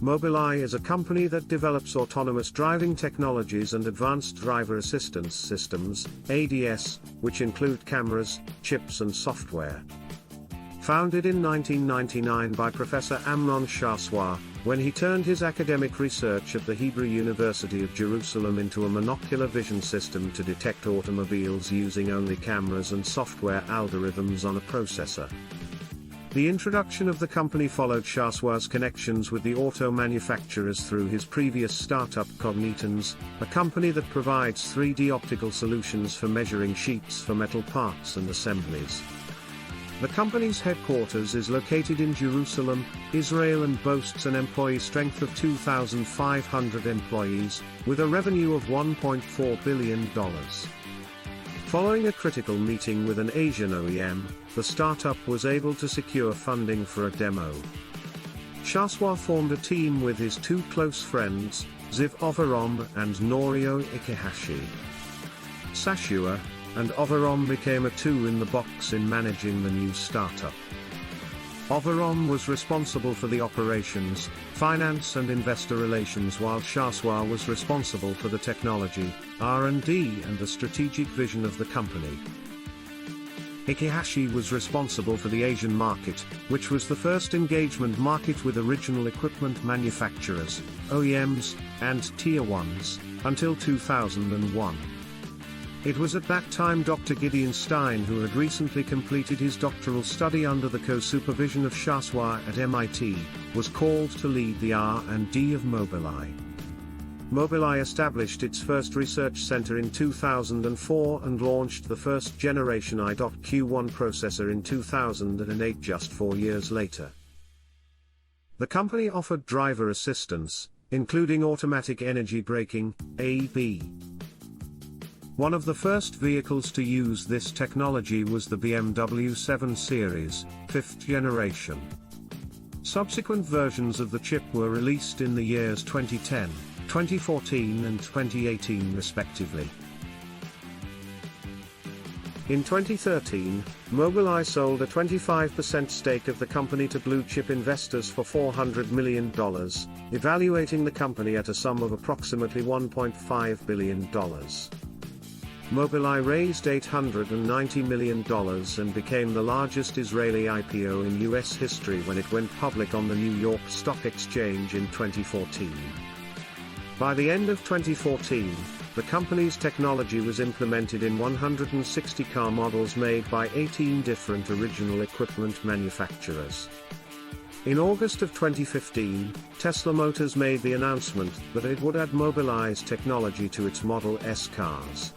Mobileye is a company that develops autonomous driving technologies and advanced driver assistance systems, ADS, which include cameras, chips and software. Founded in 1999 by Professor Amnon Shahswar, when he turned his academic research at the Hebrew University of Jerusalem into a monocular vision system to detect automobiles using only cameras and software algorithms on a processor. The introduction of the company followed Shahswar's connections with the auto manufacturers through his previous startup Cognitons, a company that provides 3D optical solutions for measuring sheets for metal parts and assemblies. The company's headquarters is located in Jerusalem, Israel and boasts an employee strength of 2,500 employees, with a revenue of $1.4 billion. Following a critical meeting with an Asian OEM, the startup was able to secure funding for a demo. Shahswar formed a team with his two close friends, Ziv Ovarom and Norio Ikehashi. Sashua and Ovarom became a two-in-the-box in managing the new startup. Ovarom was responsible for the operations, finance and investor relations, while Shahswar was responsible for the technology, R&D and the strategic vision of the company. Ikehashi was responsible for the Asian market, which was the first engagement market with original equipment manufacturers, OEMs, and Tier 1s, until 2001. It was at that time Dr. Gideon Stein, who had recently completed his doctoral study under the co-supervision of Shahswar at MIT, was called to lead the R&D of Mobileye. Mobileye established its first research center in 2004 and launched the first generation I.Q1 processor in 2008, just 4 years later. The company offered driver assistance, including automatic energy braking, AB. One of the first vehicles to use this technology was the BMW 7 Series, 5th generation. Subsequent versions of the chip were released in the years 2010, 2014 and 2018 respectively. In 2013, Mobileye sold a 25% stake of the company to blue-chip investors for $400 million, evaluating the company at a sum of approximately $1.5 billion. Mobileye raised $890 million and became the largest Israeli IPO in US history when it went public on the New York Stock Exchange in 2014. By the end of 2014, the company's technology was implemented in 160 car models made by 18 different original equipment manufacturers. In August of 2015, Tesla Motors made the announcement that it would add Mobileye's technology to its Model S cars.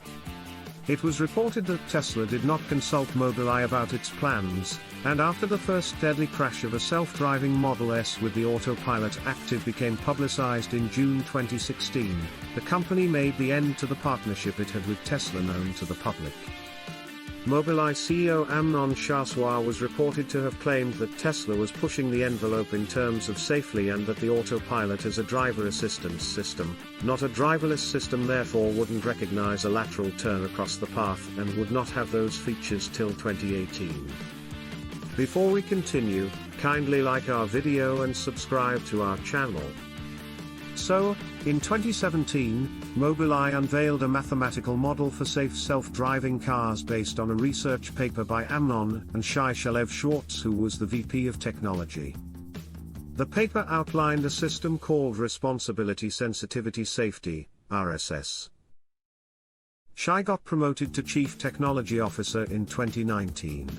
It was reported that Tesla did not consult Mobileye about its plans, and after the first deadly crash of a self-driving Model S with the autopilot active became publicized in June 2016, the company made the end to the partnership it had with Tesla known to the public. Mobileye CEO Amnon Shahswar was reported to have claimed that Tesla was pushing the envelope in terms of safely and that the autopilot is a driver assistance system, not a driverless system, therefore wouldn't recognize a lateral turn across the path and would not have those features till 2018. Before we continue, kindly like our video and subscribe to our channel. So, in 2017, Mobileye unveiled a mathematical model for safe self-driving cars based on a research paper by Amnon and Shai Shalev Schwartz, who was the VP of Technology. The paper outlined a system called Responsibility Sensitivity Safety, RSS. Shai got promoted to Chief Technology Officer in 2019.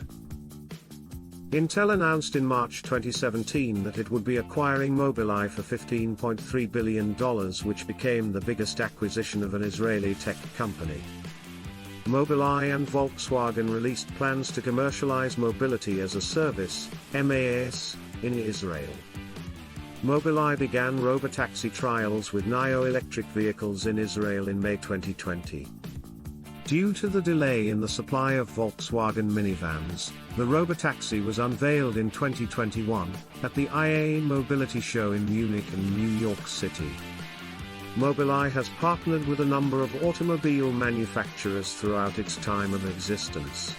Intel announced in March 2017 that it would be acquiring Mobileye for $15.3 billion, which became the biggest acquisition of an Israeli tech company. Mobileye and Volkswagen released plans to commercialize mobility as a service, MaaS, in Israel. Mobileye began robotaxi trials with Nio electric vehicles in Israel in May 2020. Due to the delay in the supply of Volkswagen minivans, the robotaxi was unveiled in 2021, at the IAA Mobility Show in Munich and New York City. Mobileye has partnered with a number of automobile manufacturers throughout its time of existence.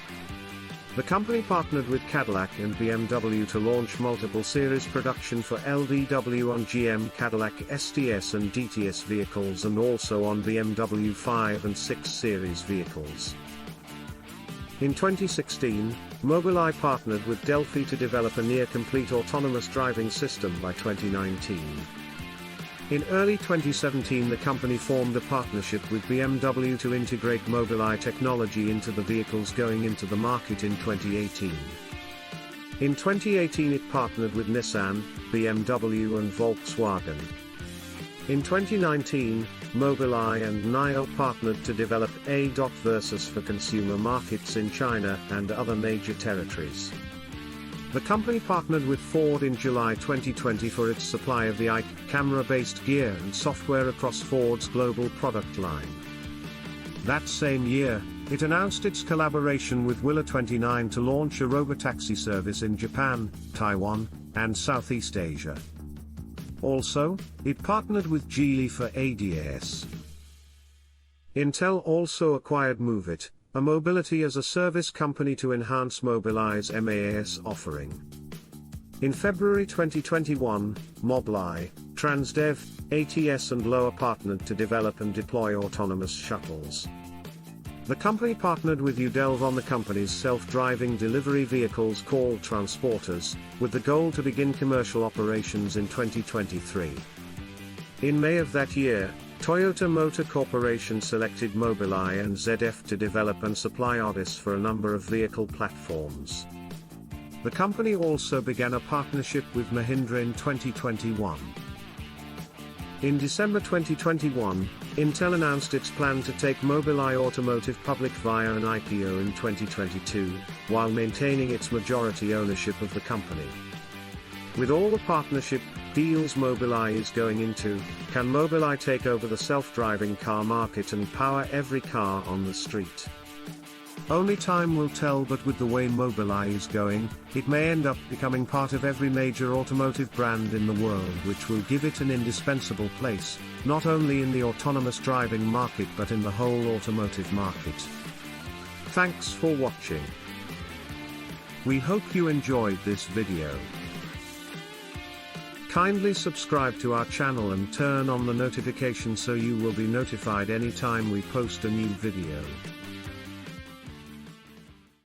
The company partnered with Cadillac and BMW to launch multiple series production for LDW on GM Cadillac STS and DTS vehicles and also on BMW 5 and 6 series vehicles. In 2016, Mobileye partnered with Delphi to develop a near-complete autonomous driving system by 2019. In early 2017 the company formed a partnership with BMW to integrate Mobileye technology into the vehicles going into the market in 2018. In 2018 it partnered with Nissan, BMW and Volkswagen. In 2019, Mobileye and NIO partnered to develop A.Versus for consumer markets in China and other major territories. The company partnered with Ford in July 2020 for its supply of the EIC camera-based gear and software across Ford's global product line. That same year, it announced its collaboration with Willa29 to launch a robotaxi service in Japan, Taiwan, and Southeast Asia. Also, it partnered with Geely for ADAS. Intel also acquired MoveIt, a mobility-as-a-service company to enhance Mobileye's MaaS offering. In February 2021, Mobileye, Transdev, ATS and Loa partnered to develop and deploy autonomous shuttles. The company partnered with Udelv on the company's self-driving delivery vehicles called Transporters, with the goal to begin commercial operations in 2023. In May of that year, Toyota Motor Corporation selected Mobileye and ZF to develop and supply Otis for a number of vehicle platforms. The company also began a partnership with Mahindra in 2021. In December 2021, Intel announced its plan to take Mobileye Automotive public via an IPO in 2022, while maintaining its majority ownership of the company. With all the partnership deals Mobileye is going into, can Mobileye take over the self-driving car market and power every car on the street? Only time will tell, but with the way Mobileye is going, it may end up becoming part of every major automotive brand in the world, which will give it an indispensable place, not only in the autonomous driving market but in the whole automotive market. Thanks for watching. We hope you enjoyed this video. Kindly subscribe to our channel and turn on the notification so you will be notified anytime we post a new video.